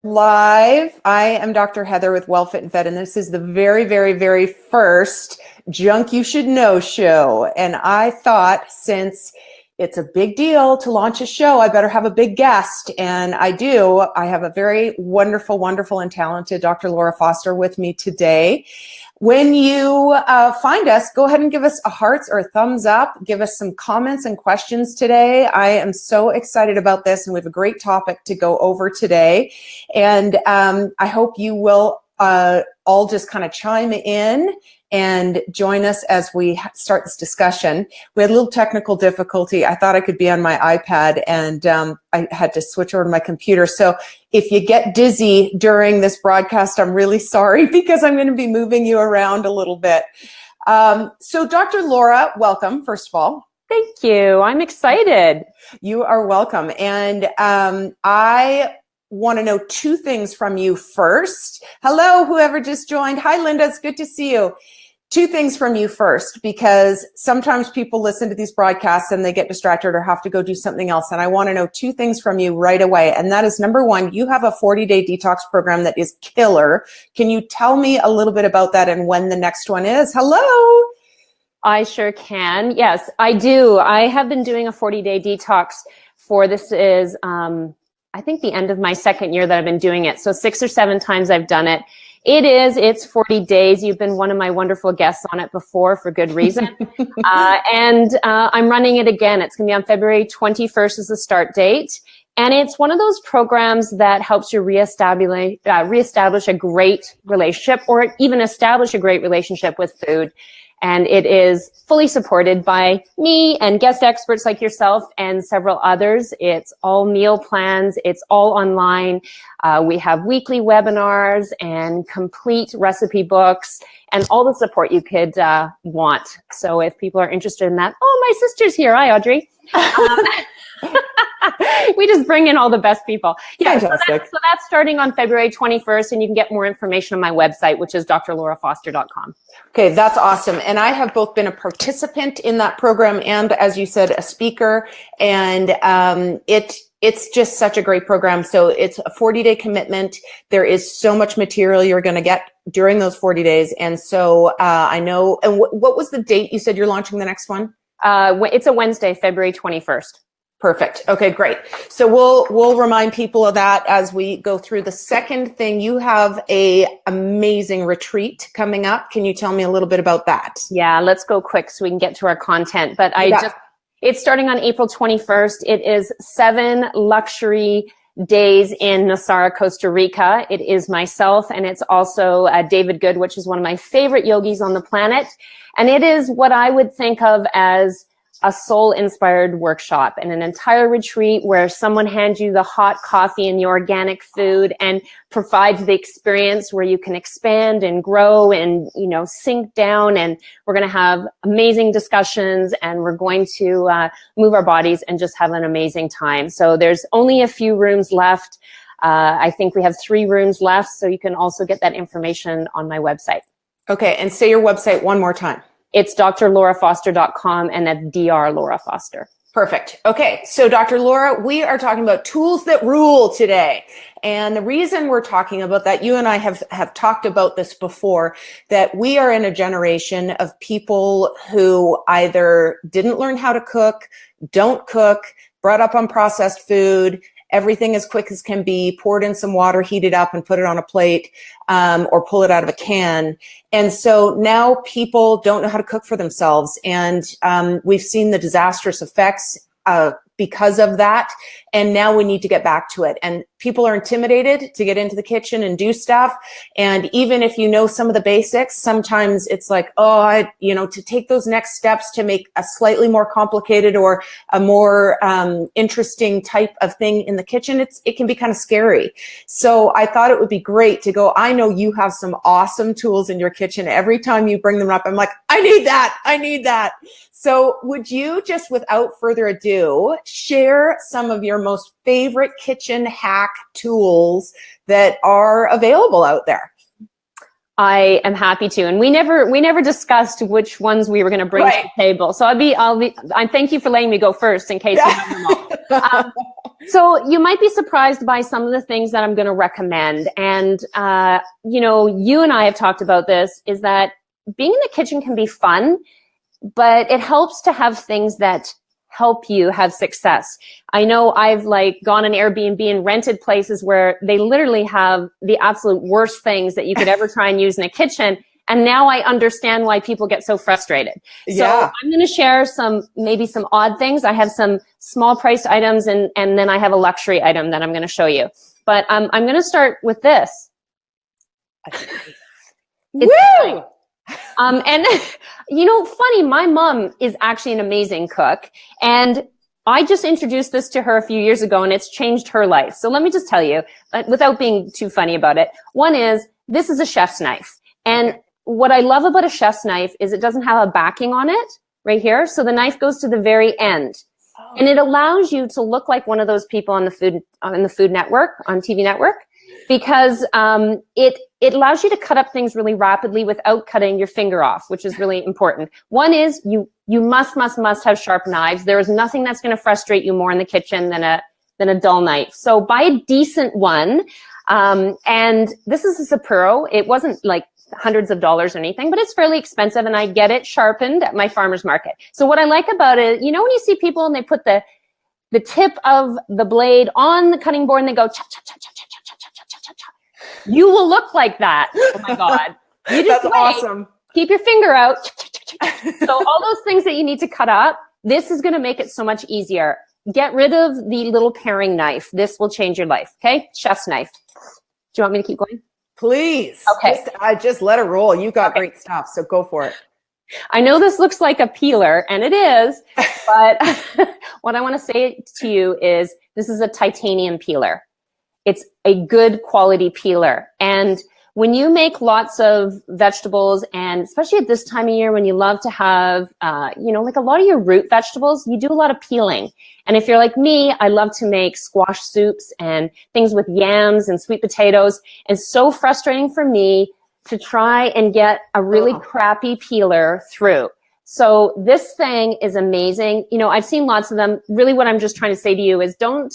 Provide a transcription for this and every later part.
Live. I am Dr. Heather with WellFit and Fed, and this is the very, very, very first Junk You Should Know show. And I thought, since it's a big deal to launch a show, I better have a big guest. And I do. I have a very wonderful, wonderful, and talented Dr. Laura Foster with me today. When you find us, go ahead and give us a hearts or a thumbs up. Give us some comments and questions today. I am so excited about this, and we have a great topic to go over today. And I hope you will all just kind of chime in and join us as we start this discussion. We had a little technical difficulty. I thought I could be on my iPad, and I had to switch over to my computer. So if you get dizzy during this broadcast, I'm really sorry, because I'm going to be moving you around a little bit. So Dr. Laura, welcome, first of all. Thank you. I'm excited. You are welcome. And I want to know two things from you first. Hello, whoever just joined. Hi, Linda. It's good to see you. Two things from you first, because sometimes people listen to these broadcasts and they get distracted or have to go do something else. And I want to know two things from you right away. And that is, number one, you have a 40-day detox program that is killer. Can you tell me a little bit about that and when the next one is? Hello. I sure can. Yes, I do. I have been doing a 40-day detox for, this is, I think, the end of my second year that I've been doing it. So 6 or 7 times I've done it. It's 40 days. You've been one of my wonderful guests on it before, for good reason. And I'm running it again. It's going to be on February 21st as the start date. And it's one of those programs that helps you reestablish a great relationship, or even establish a great relationship with food. And it is fully supported by me and guest experts like yourself and several others. It's all meal plans. It's all online. We have weekly webinars and complete recipe books and all the support you could want. So if people are interested in that, oh, my sister's here. Hi, Audrey. We just bring in all the best people. Yeah, so that's starting on February 21st, and you can get more information on my website, which is drlaurafoster.com. Okay, that's awesome. And I have both been a participant in that program and, as you said, a speaker. And it's just such a great program. So it's a 40-day commitment. There is so much material you're going to get during those 40 days. And so I know, and what was the date you said you're launching the next one? It's a Wednesday, February 21st. Perfect. Okay, great. So we'll remind people of that as we go through. The second thing, you have a amazing retreat coming up. Can you tell me a little bit about that? Yeah, let's go quick so we can get to our content. But it's starting on April 21st. It is 7 luxury days in Nosara, Costa Rica. It is myself, and it's also David Good, which is one of my favorite yogis on the planet. And it is what I would think of as a soul-inspired workshop and an entire retreat where someone hands you the hot coffee and the organic food and provides the experience where you can expand and grow and, sink down. And we're going to have amazing discussions, and we're going to move our bodies and just have an amazing time. So there's only a few rooms left. I think we have 3 rooms left, so you can also get that information on my website. Okay, and say your website one more time. It's drlaurafoster.com, and that's Dr. Laura Foster. Perfect. Okay, so Dr. Laura, we are talking about tools that rule today. And the reason we're talking about that, you and I have talked about this before, that we are in a generation of people who either didn't learn how to cook, don't cook, brought up on processed food, everything as quick as can be, poured in some water, heat it up and put it on a plate, or pull it out of a can. And so now people don't know how to cook for themselves. And we've seen the disastrous effects because of that. And now we need to get back to it. And people are intimidated to get into the kitchen and do stuff. And even if you know some of the basics, sometimes it's like, to take those next steps to make a slightly more complicated or a more interesting type of thing in the kitchen, it can be kind of scary. So I thought it would be great to go, I know you have some awesome tools in your kitchen. Every time you bring them up, I'm like, I need that. So would you, just without further ado, share some of your most favorite kitchen hack tools that are available out there? I am happy to. And we never discussed which ones we were going to bring to the table. So I thank you for letting me go first in case you have them all. So you might be surprised by some of the things that I'm going to recommend. And, you and I have talked about this, is that being in the kitchen can be fun, but it helps to have things that help you have success. I know I've gone on Airbnb and rented places where they literally have the absolute worst things that you could ever try and use in a kitchen. And now I understand why people get so frustrated. So I'm going to share maybe some odd things. I have some small priced items and then I have a luxury item that I'm going to show you. But I'm going to start with this. Woo! And funny, my mom is actually an amazing cook, and I just introduced this to her a few years ago and it's changed her life. So let me just tell you, without being too funny about it. One is, this is a chef's knife. And what I love about a chef's knife is it doesn't have a backing on it right here. So the knife goes to the very end. Oh. And it allows you to look like one of those people on the Food Network, on TV Network, because it allows you to cut up things really rapidly without cutting your finger off, which is really important. One is you must have sharp knives. There is nothing that's going to frustrate you more in the kitchen than a dull knife. So buy a decent one. And this is a Sapporo. It wasn't like hundreds of dollars or anything, but it's fairly expensive, and I get it sharpened at my farmer's market. So what I like about it, when you see people and they put the tip of the blade on the cutting board and they go cha cha cha cha cha cha cha cha cha cha, you will look like that. Oh my God. You just That's awesome. Keep your finger out. So all those things that you need to cut up, this is going to make it so much easier. Get rid of the little paring knife. This will change your life. Okay? Chef's knife. Do you want me to keep going? Please. Okay. Just let it roll. You got great stuff, so go for it. I know this looks like a peeler, and it is, but what I want to say to you is this is a titanium peeler. It's a good quality peeler. And when you make lots of vegetables, and especially at this time of year when you love to have, like a lot of your root vegetables, you do a lot of peeling. And if you're like me, I love to make squash soups and things with yams and sweet potatoes. It's so frustrating for me to try and get a really crappy peeler through. So this thing is amazing. I've seen lots of them. Really what I'm just trying to say to you is don't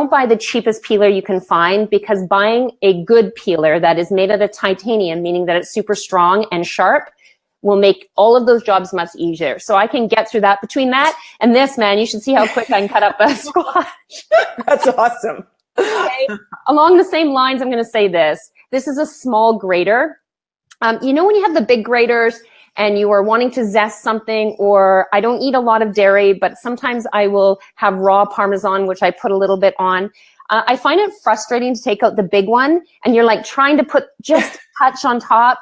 buy the cheapest peeler you can find, because buying a good peeler that is made out of titanium, meaning that it's super strong and sharp, will make all of those jobs much easier. So I can get through that. Between that and this, man, you should see how quick I can cut up a squash. That's awesome. Okay. Along the same lines, I'm going to say this. This is a small grater. When you have the big graters and you are wanting to zest something, or I don't eat a lot of dairy, but sometimes I will have raw Parmesan, which I put a little bit on. I find it frustrating to take out the big one and you're like trying to put just a touch on top.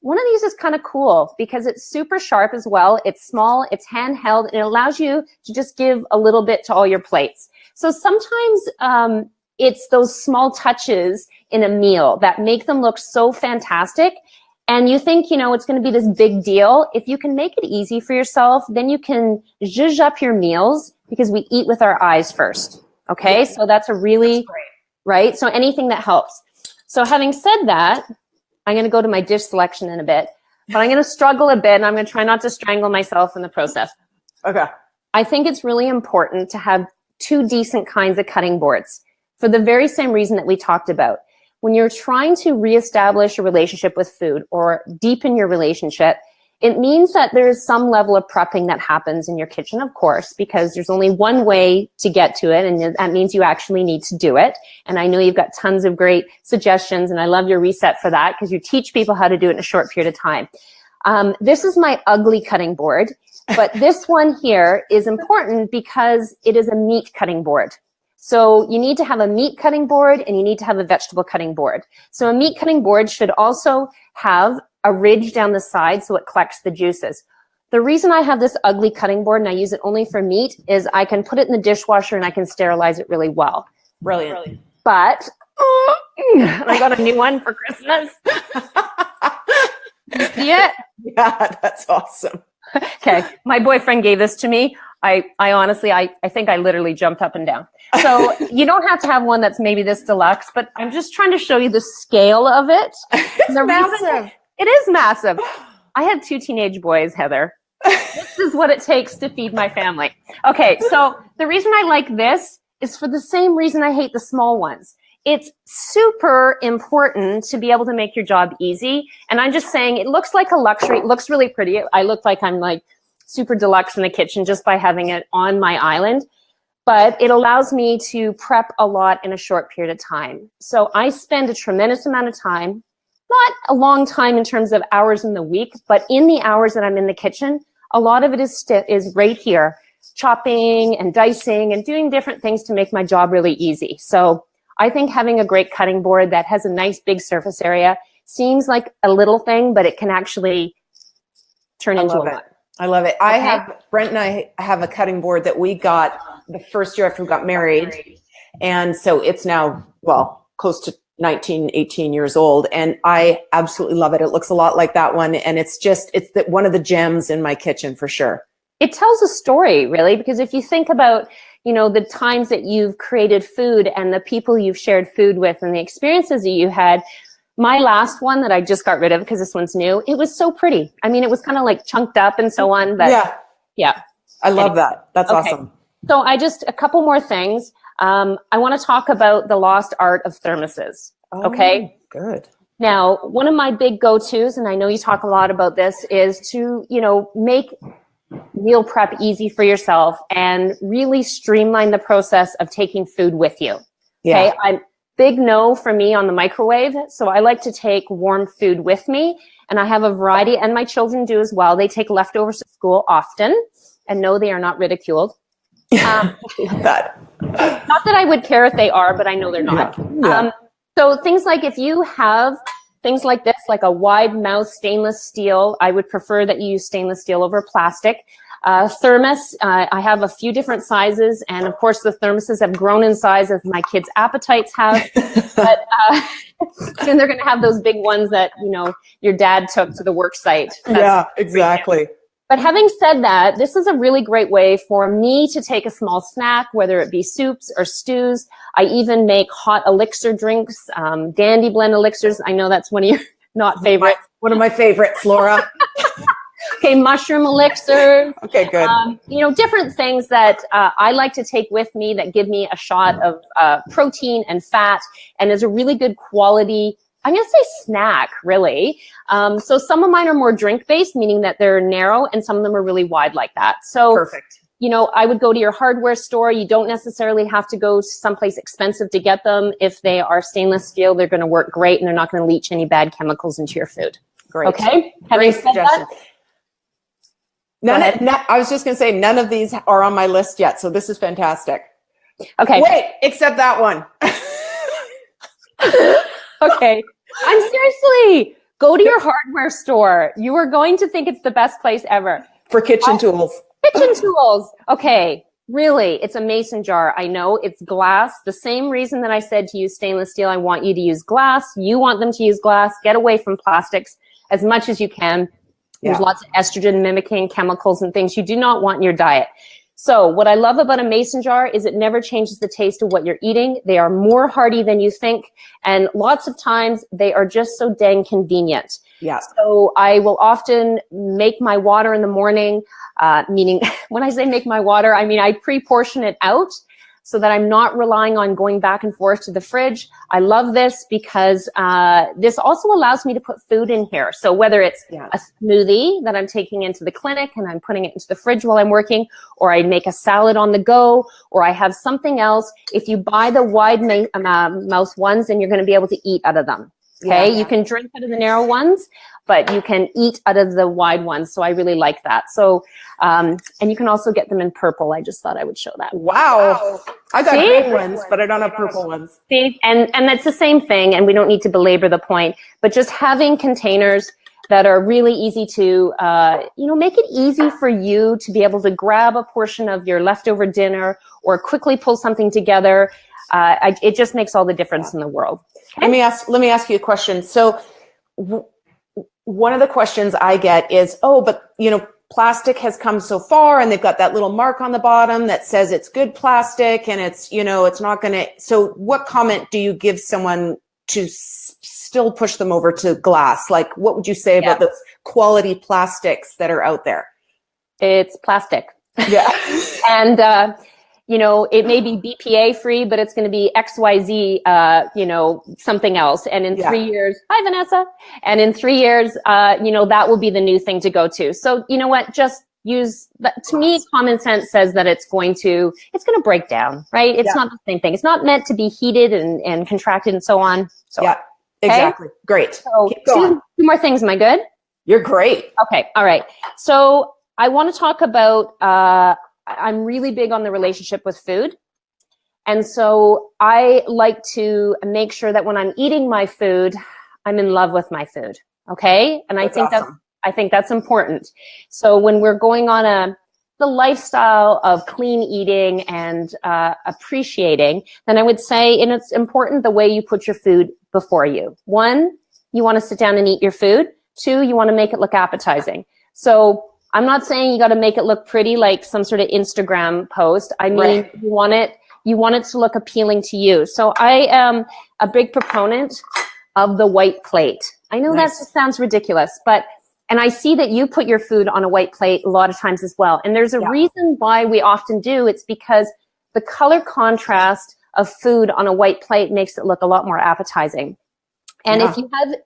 One of these is kind of cool because it's super sharp as well. It's small, it's handheld, and it allows you to just give a little bit to all your plates. So sometimes it's those small touches in a meal that make them look so fantastic. And you think, it's going to be this big deal. If you can make it easy for yourself, then you can zhuzh up your meals, because we eat with our eyes first. Okay. Yeah. So that's great. Right. So anything that helps. So having said that, I'm going to go to my dish selection in a bit, but I'm going to struggle a bit and I'm going to try not to strangle myself in the process. Okay. I think it's really important to have two decent kinds of cutting boards for the very same reason that we talked about. When you're trying to reestablish a relationship with food or deepen your relationship, it means that there's some level of prepping that happens in your kitchen, of course, because there's only one way to get to it, and that means you actually need to do it. And I know you've got tons of great suggestions, and I love your reset for that, because you teach people how to do it in a short period of time. This is my ugly cutting board, but this one here is important because it is a meat cutting board. So you need to have a meat cutting board and you need to have a vegetable cutting board. So a meat cutting board should also have a ridge down the side so it collects the juices. The reason I have this ugly cutting board and I use it only for meat is I can put it in the dishwasher and I can sterilize it really well. Brilliant. But I got a new one for Christmas. You see it? Yeah, that's awesome. Okay. My boyfriend gave this to me. I honestly, I think I literally jumped up and down. So you don't have to have one that's maybe this deluxe, but I'm just trying to show you the scale of it. It's massive. It is massive. I had 2 teenage boys, Heather, This is what it takes to feed my family. Okay, so the reason I like this is for the same reason I hate the small ones. It's super important to be able to make your job easy. And I'm just saying, it looks like a luxury. It looks really pretty. I look like I'm like super deluxe in the kitchen just by having it on my island. But it allows me to prep a lot in a short period of time. So I spend a tremendous amount of time, not a long time in terms of hours in the week, but in the hours that I'm in the kitchen, a lot of it is right here, chopping and dicing and doing different things to make my job really easy. So I think having a great cutting board that has a nice big surface area seems like a little thing, but it can actually turn into a lot. I love it. Okay. Brent and I have a cutting board that we got the first year after we got married. And so it's now, well, close to 19, 18 years old. And I absolutely love it. It looks a lot like that one. And it's one of the gems in my kitchen for sure. It tells a story, really, because if you think about, the times that you've created food and the people you've shared food with and the experiences that you had, my last one that I just got rid of because this one's new, it was so pretty. I mean, it was kind of like chunked up and so on. But yeah. I love that. That's awesome. So a couple more things. I want to talk about the lost art of thermoses. Okay. Good. Now, one of my big go-tos, and I know you talk a lot about this, is to, make meal prep easy for yourself and really streamline the process of taking food with you. Yeah. Okay. Big no for me on the microwave. So I like to take warm food with me, and I have a variety, and my children do as well. They take leftovers to school often, and no, they are not ridiculed. Not that I would care if they are, but I know they're not. Yeah. So things like if you have things like this, like a wide mouth stainless steel, I would prefer that you use stainless steel over plastic. Thermos, I have a few different sizes, and of course the thermoses have grown in size as my kids' appetites have. But soon they're going to have those big ones that your dad took to the work site. Yeah, exactly. But having said that, this is a really great way for me to take a small snack, whether it be soups or stews. I even make hot elixir drinks, Dandy Blend elixirs. I know that's one of your not favorites. One of my favorites, Laura. Okay, mushroom elixir. Okay, good. Different things that I like to take with me that give me a shot of protein and fat, and is a really good quality, I'm going to say snack, really. So some of mine are more drink-based, meaning that they're narrow, and some of them are really wide like that. So, perfect. I would go to your hardware store. You don't necessarily have to go someplace expensive to get them. If they are stainless steel, they're going to work great, and they're not going to leach any bad chemicals into your food. Great. Okay? Great suggestion. I was just going to say, none of these are on my list yet, so this is fantastic. Okay. Wait, except that one. Okay. Seriously, go to your hardware store. You are going to think it's the best place ever. For kitchen tools. Kitchen tools. Okay. Really, it's a mason jar. I know it's glass. The same reason that I said to use stainless steel, I want you to use glass. You want them to use glass. Get away from plastics as much as you can. There's lots of estrogen mimicking chemicals and things you do not want in your diet. So what I love about a mason jar is it never changes the taste of what you're eating. They are more hearty than you think. And lots of times they are just so dang convenient. Yeah. So I will often make my water in the morning, meaning when I say make my water, I mean I pre-portion it out so that I'm not relying on going back and forth to the fridge. I love this because this also allows me to put food in here. So whether it's a smoothie that I'm taking into the clinic and I'm putting it into the fridge while I'm working, or I make a salad on the go, or I have something else, if you buy the wide mouth ones, then you're going to be able to eat out of them. Okay, you can drink out of the narrow ones, but you can eat out of the wide ones. So I really like that. So, and you can also get them in purple. I just thought I would show that. Wow. I got green ones, but I don't have purple ones. See, and that's the same thing. And we don't need to belabor the point, but just having containers that are really easy to, make it easy for you to be able to grab a portion of your leftover dinner or quickly pull something together. It just makes all the difference in the world. Okay? Let me ask you a question. So one of the questions I get is, but plastic has come so far and they've got that little mark on the bottom that says it's good plastic and it's, it's not going to, so what comment do you give someone to still push them over to glass? Like, what would you say about the quality plastics that are out there? It's plastic. Yeah. And, it may be BPA free, but it's going to be XYZ, something else. And in 3 years, hi, Vanessa. And in 3 years, that will be the new thing to go to. So you know what? Just use that. To me, common sense says that it's going to break down, right? It's not the same thing. It's not meant to be heated and contracted and so on. So, yeah, exactly. Great. So keep going. Two more things. Am I good? You're great. Okay. All right. So I want to talk about, I'm really big on the relationship with food. And so I like to make sure that when I'm eating my food, I'm in love with my food. Okay. And I think that's important. So when we're going on the lifestyle of clean eating and appreciating, then I would say, and it's important the way you put your food before you. 1, you want to sit down and eat your food. 2, you want to make it look appetizing. So I'm not saying you got to make it look pretty like some sort of Instagram post. I mean, you want it to look appealing to you. So I am a big proponent of the white plate. I know that just sounds ridiculous, and I see that you put your food on a white plate a lot of times as well. And there's a reason why we often do. It's because the color contrast of food on a white plate makes it look a lot more appetizing. And if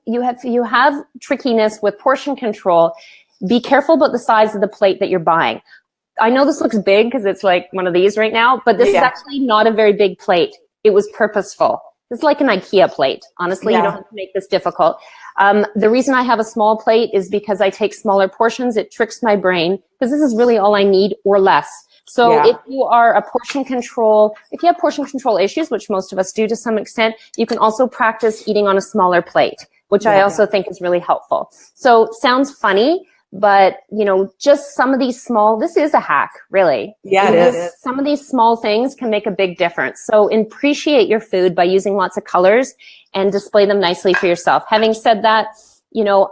you have trickiness with portion control, be careful about the size of the plate that you're buying. I know this looks big because it's like one of these right now, but this is actually not a very big plate. It was purposeful. It's like an IKEA plate. Honestly, you don't have to make this difficult. The reason I have a small plate is because I take smaller portions. It tricks my brain because this is really all I need or less. So if you have portion control issues, which most of us do to some extent, you can also practice eating on a smaller plate, which I also think is really helpful. So sounds funny, but just some of these this is a hack, really. Yeah, it is. Some of these small things can make a big difference. So appreciate your food by using lots of colors and display them nicely for yourself. Having said that,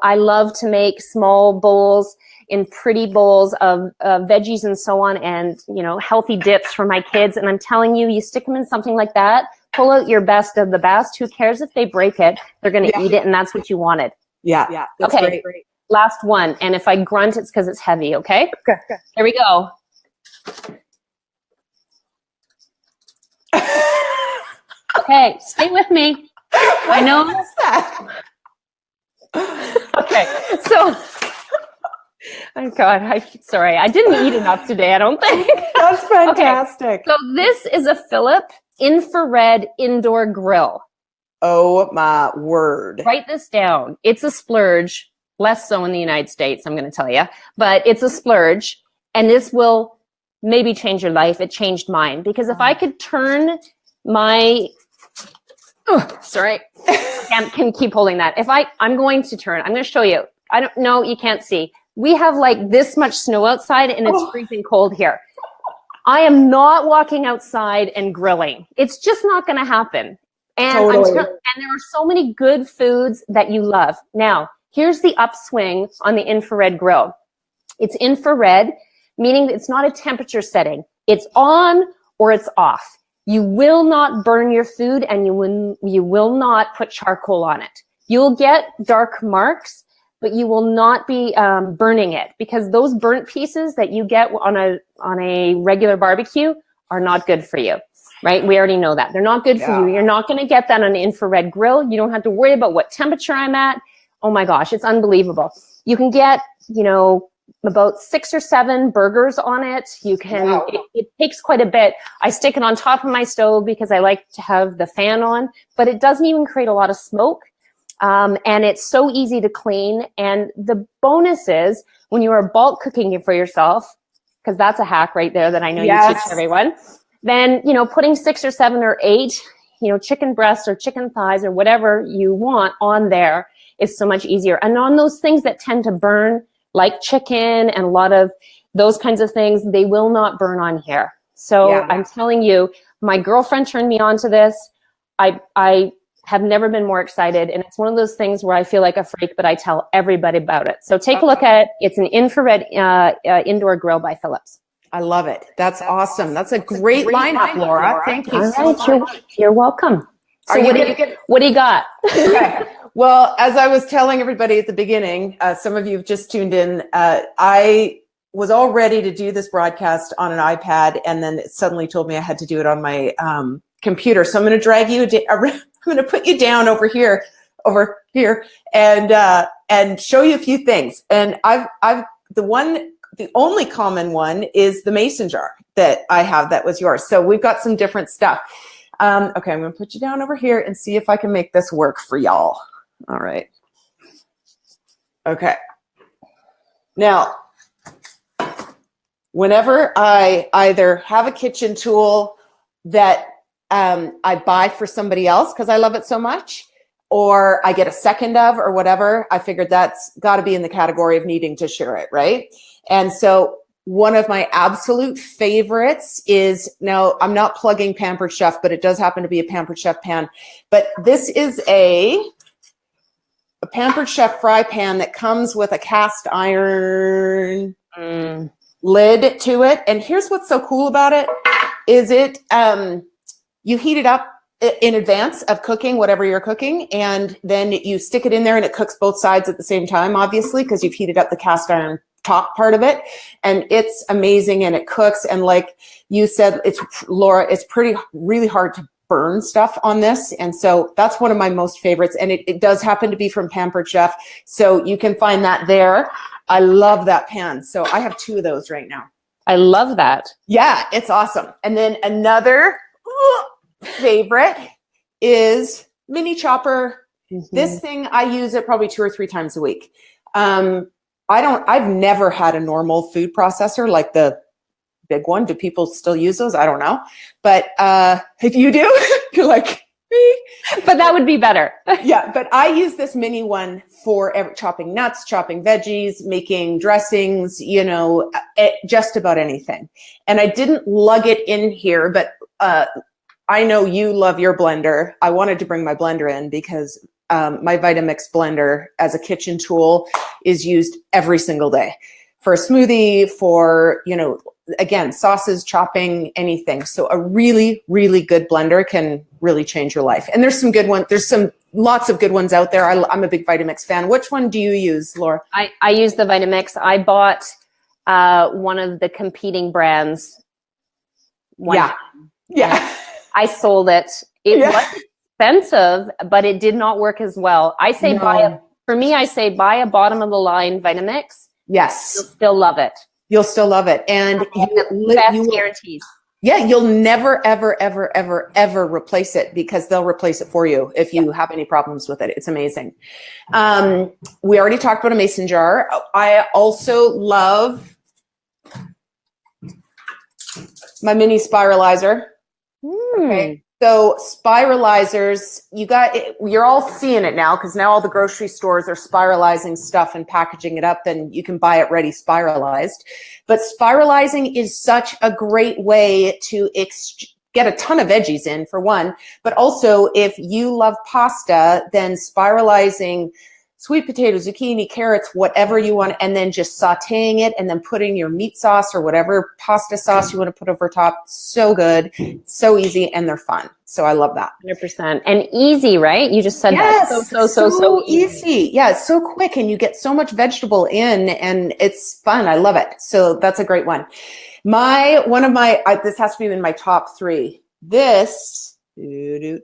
I love to make small bowls in pretty bowls of veggies and so on, and healthy dips for my kids. And I'm telling you, you stick them in something like that, pull out your best of the best. Who cares if they break it? They're going to eat it, and that's what you wanted. Yeah. That's great. Last one. And if I grunt, it's because it's heavy, okay? Okay. Here we go. Okay, stay with me. I know. What's that? Okay, so, oh God, sorry. I didn't eat enough today, I don't think. That's fantastic. Okay, so this is a Philips infrared indoor grill. Oh my word. Write this down. It's a splurge. Less so in the United States, I'm going to tell you. But it's a splurge, and this will maybe change your life. It changed mine. Because if I could turn my... sorry. I can keep holding that. I'm going to turn. I'm going to show you. I don't know. You can't see. We have like this much snow outside, and it's freezing cold here. I am not walking outside and grilling. It's just not going to happen. And, and there are so many good foods that you love. Now, here's the upswing on the infrared grill. It's infrared, meaning it's not a temperature setting. It's on or it's off. You will not burn your food, and you will not put charcoal on it. You'll get dark marks, but you will not be burning it, because those burnt pieces that you get on a regular barbecue are not good for you. Right? We already know that. They're not good for you. You're not going to get that on an infrared grill. You don't have to worry about what temperature I'm at. Oh my gosh, it's unbelievable. You can get, about 6 or 7 burgers on it. You can, it takes quite a bit. I stick it on top of my stove because I like to have the fan on, but it doesn't even create a lot of smoke. And it's so easy to clean. And the bonus is when you are bulk cooking it for yourself, because that's a hack right there that I know you teach everyone, then, putting 6 or 7 or 8, chicken breasts or chicken thighs or whatever you want on there is so much easier. And on those things that tend to burn, like chicken and a lot of those kinds of things, they will not burn on here. So I'm telling you, my girlfriend turned me on to this. I have never been more excited. And it's one of those things where I feel like a freak, but I tell everybody about it. So take a look at it. It's an infrared indoor grill by Philips. I love it. That's awesome. That's a great lineup, Laura. Thank you so much. You're welcome. So what do you got? Okay. Well, as I was telling everybody at the beginning, some of you have just tuned in. I was all ready to do this broadcast on an iPad, and then it suddenly told me I had to do it on my computer. So I'm going to drag you. I'm going to put you down over here, and show you a few things. And the only common one is the mason jar that I have that was yours. So we've got some different stuff. Okay, I'm going to put you down over here and see if I can make this work for y'all. All right. Okay. Now, whenever I either have a kitchen tool that I buy for somebody else because I love it so much, or I get a second of or whatever, I figured that's got to be in the category of needing to share it, right? And so one of my absolute favorites is, now I'm not plugging Pampered Chef, but it does happen to be a Pampered Chef pan. But this is a Pampered Chef fry pan that comes with a cast iron lid to it. And here's what's so cool about it is you heat it up in advance of cooking whatever you're cooking, and then you stick it in there and it cooks both sides at the same time, obviously, because you've heated up the cast iron top part of it, and it's amazing, and it cooks. And like you said, Laura, it's really hard to burn stuff on this, and so that's one of my most favorites, and it does happen to be from Pampered Chef, so you can find that there. I love that pan, so I have 2 of those right now. I love that. Yeah, it's awesome. And then another favorite is mini chopper. This thing, I use it probably 2 or 3 times a week. I've never had a normal food processor like the big one. Do people still use those? I don't know. But you do? You're like, me? But that would be better. Yeah, but I use this mini one for chopping nuts, chopping veggies, making dressings, just about anything. And I didn't lug it in here, but I know you love your blender. I wanted to bring my blender in because my Vitamix blender as a kitchen tool is used every single day for a smoothie, for, again, sauces, chopping, anything. So a really, really good blender can really change your life. And there's some good ones. There's lots of good ones out there. I'm a big Vitamix fan. Which one do you use, Laura? I use the Vitamix. I bought one of the competing brands. Yeah. I sold it. It was expensive, but it did not work as well. I say buy a bottom of the line Vitamix. Yes. You'll still love it. You'll still love it. And best guarantees. Yeah, you'll never, ever, ever, ever, ever replace it, because they'll replace it for you if you have any problems with it. It's amazing. We already talked about a mason jar. I also love my mini spiralizer. Okay. So spiralizers, you're all seeing it now, because now all the grocery stores are spiralizing stuff and packaging it up, and you can buy it ready spiralized. But spiralizing is such a great way to get a ton of veggies in, for one, but also if you love pasta, then spiralizing sweet potatoes, zucchini, carrots, whatever you want, and then just sauteing it and then putting your meat sauce or whatever pasta sauce you want to put over top. So good, so easy, and they're fun. So I love that. 100%. And easy, right? You just said that. So easy. Yeah, it's so quick, and you get so much vegetable in, and it's fun. I love it. So that's a great one. This has to be in my top 3. This is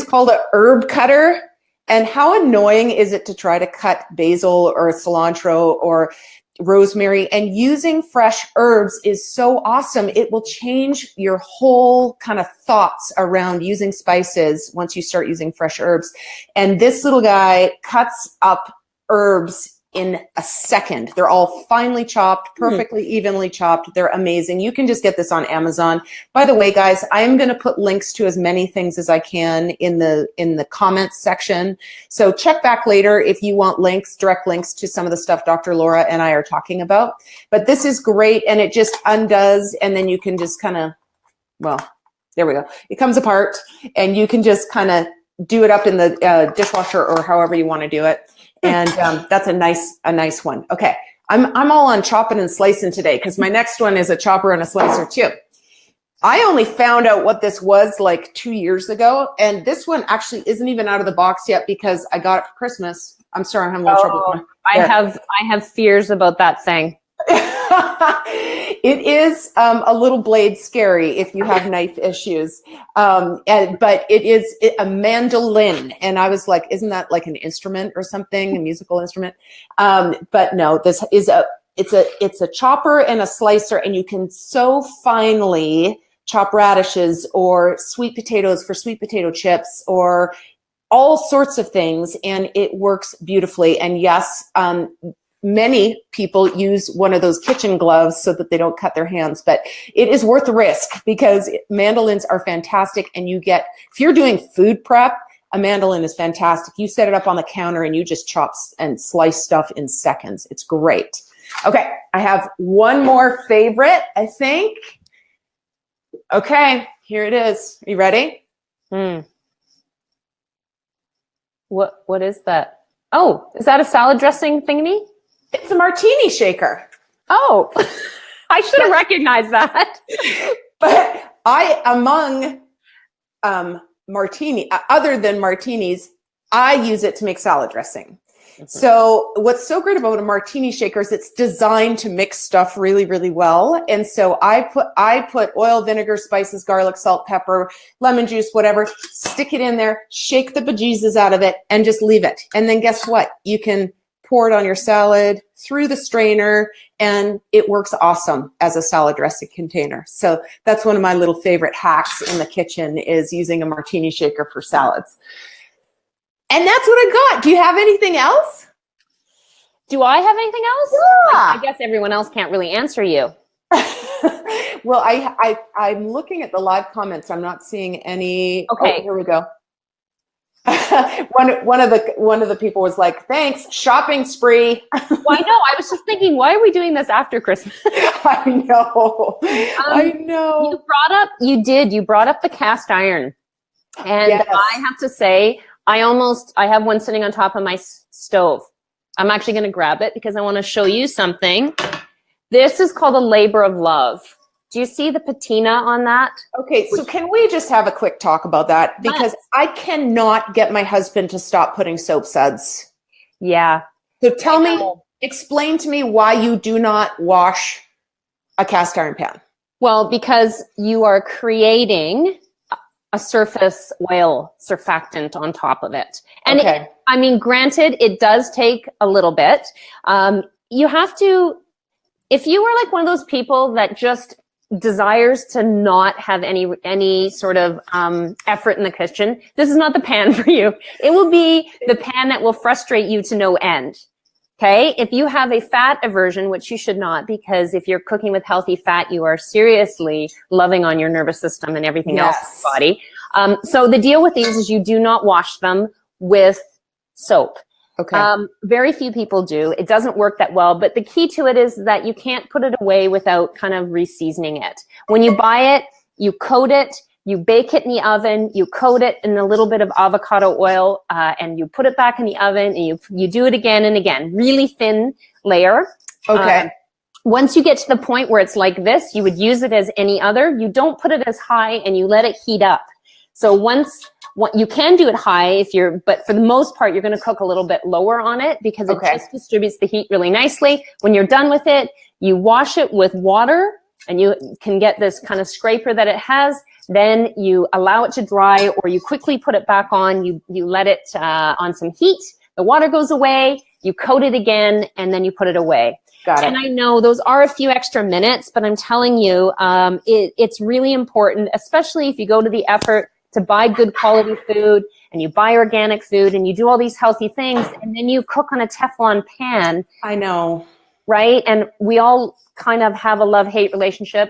called a herb cutter. And how annoying is it to try to cut basil or cilantro or rosemary? And using fresh herbs is so awesome. It will change your whole kind of thoughts around using spices once you start using fresh herbs. And this little guy cuts up herbs in a second. They're all finely chopped, perfectly evenly chopped. They're amazing. You can just get this on Amazon. By the way, guys, I am going to put links to as many things as I can in the comments section. So check back later if you want direct links to some of the stuff Dr. Laura and I are talking about. But this is great, and it just undoes, and then you can just kind of, there we go. It comes apart, and you can just kind of do it up in the dishwasher or however you want to do it. And that's a nice one. Okay, I'm all on chopping and slicing today, because my next one is a chopper and a slicer too. I only found out what this was like 2 years ago, and this one actually isn't even out of the box yet because I got it for Christmas. I'm sorry, I'm having a little trouble with my hair. I have fears about that thing. It is a little blade scary if you have knife issues, but it is a mandolin, and I was like, isn't that like an instrument or something, a musical instrument? But no, this is it's a chopper and a slicer, and you can so finely chop radishes or sweet potatoes for sweet potato chips or all sorts of things, and it works beautifully. And yes, many people use one of those kitchen gloves so that they don't cut their hands, but it is worth the risk because mandolins are fantastic. And you get, if you're doing food prep, a mandolin is fantastic. You set it up on the counter and you just chop and slice stuff in seconds. It's great. Okay, I have one more favorite, I think. Okay, here it is. Are you ready? What is that? Oh, is that a salad dressing thingy? It's a martini shaker. Oh, I should have recognized that. But among martini, other than martinis, I use it to make salad dressing. Mm-hmm. So what's so great about a martini shaker is it's designed to mix stuff really, really well. And so I put oil, vinegar, spices, garlic, salt, pepper, lemon juice, whatever, stick it in there, shake the bejesus out of it, and just leave it. And then guess what? You can pour it on your salad through the strainer, and it works awesome as a salad dressing container. So that's one of my little favorite hacks in the kitchen, is using a martini shaker for salads. And that's what I got. Do you have anything else? Do I have anything else? Yeah. I guess everyone else can't really answer you. Well, I'm looking at the live comments. I'm not seeing any. Okay. Oh, here we go. one of the people was like, "Thanks, shopping spree." Well, I know. I was just thinking, why are we doing this after Christmas? I know. I know. You brought up the cast iron, and yes. I have to say, I have one sitting on top of my stove. I'm actually going to grab it because I want to show you something. This is called a labor of love. Do you see the patina on that? Okay, so can we just have a quick talk about that? Because I cannot get my husband to stop putting soap suds. Yeah. So explain to me why you do not wash a cast iron pan. Well, because you are creating a surface oil surfactant on top of it. And okay. Granted, it does take a little bit. You have to, if you are like one of those people that just desires to not have any sort of effort in the kitchen, this is not the pan for you. It will be the pan that will frustrate you to no end. Okay, if you have a fat aversion, which you should not, because if you're cooking with healthy fat, you are seriously loving on your nervous system and everything else in your body. So the deal with these is you do not wash them with soap. Okay. Very few people do. It doesn't work that well, but the key to it is that you can't put it away without kind of reseasoning it. When you buy it, you coat it, you bake it in the oven, you coat it in a little bit of avocado oil, and you put it back in the oven, and you do it again and again. Really thin layer. Okay. Once you get to the point where it's like this, you would use it as any other. You don't put it as high, and you let it heat up. So you can do it high but for the most part, you're going to cook a little bit lower on it because it just distributes the heat really nicely. When you're done with it, you wash it with water, and you can get this kind of scraper that it has. Then you allow it to dry, or you quickly put it back on. You let it on some heat. The water goes away. You coat it again, and then you put it away. Got it. And I know those are a few extra minutes, but I'm telling you, it's really important, especially if you go to the effort to buy good quality food, and you buy organic food, and you do all these healthy things, and then you cook on a Teflon pan. I know. Right? And we all kind of have a love-hate relationship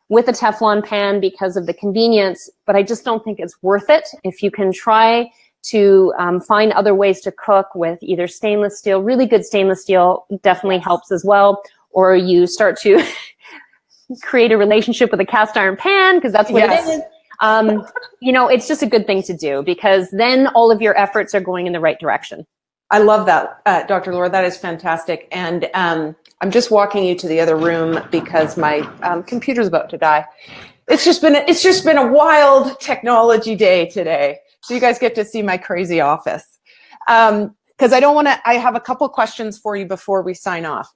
with a Teflon pan because of the convenience, but I just don't think it's worth it. If you can try to find other ways to cook with either stainless steel, really good stainless steel definitely helps as well, or you start to create a relationship with a cast iron pan, because that's what it is. It's just a good thing to do, because then all of your efforts are going in the right direction. I love that, Dr. Laura. That is fantastic. And I'm just walking you to the other room because my computer's about to die. It's just been a wild technology day today. So you guys get to see my crazy office. Because I have a couple questions for you before we sign off.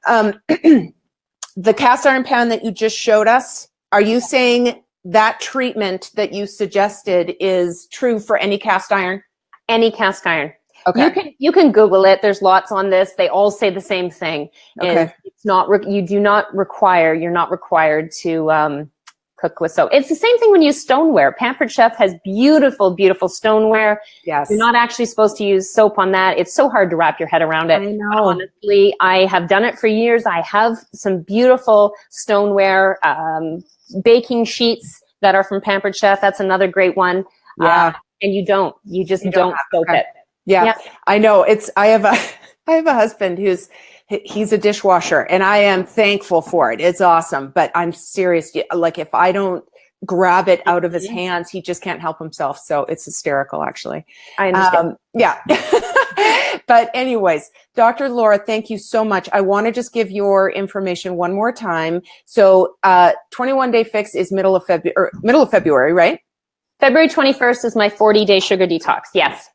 The cast iron pan that you just showed us, are you saying that treatment that you suggested is true for any cast iron? Any cast iron. Okay. You can Google it. There's lots on this. They all say the same thing. Okay. You're not required to cook with soap. It's the same thing when you use stoneware. Pampered Chef has beautiful, beautiful stoneware. Yes. You're not actually supposed to use soap on that. It's so hard to wrap your head around it. I know. But honestly, I have done it for years. I have some beautiful stoneware, baking sheets that are from Pampered Chef. That's another great one. Yeah. And you just don't soap it. Yeah. I know. I have a husband he's a dishwasher, and I am thankful for it. It's awesome. But I'm serious. Like, if I don't grab it out of his hands, he just can't help himself. So it's hysterical, actually. I understand. Yeah. But anyways, Dr. Laura, thank you so much. I want to just give your information one more time. So 21 Day Fix is middle of February, right? February 21st is my 40-day sugar detox. Yes.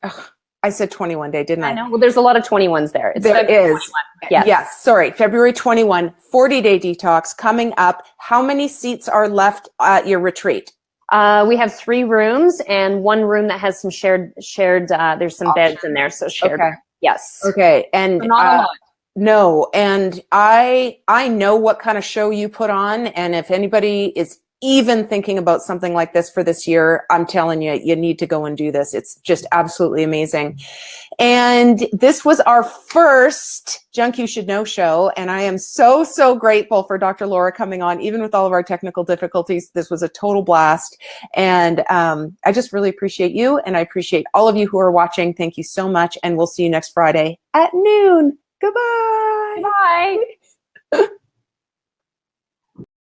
Ugh, I said 21 day, didn't I? I know. Well, there's a lot of 21s there. There is. 21. Yes. Yes. Sorry. February 21, 40-day detox coming up. How many seats are left at your retreat? We have 3 rooms and 1 room that has some shared, there's some beds in there. So shared. Okay. Yes. Okay. And so not a lot. No. And I know what kind of show you put on. And if anybody is even thinking about something like this for this year, I'm telling you, you need to go and do this. It's just absolutely amazing. And this was our first Junk You Should Know show. And I am so, so grateful for Dr. Laura coming on, even with all of our technical difficulties. This was a total blast. And I just really appreciate you. And I appreciate all of you who are watching. Thank you so much. And we'll see you next Friday at noon. Goodbye. Bye.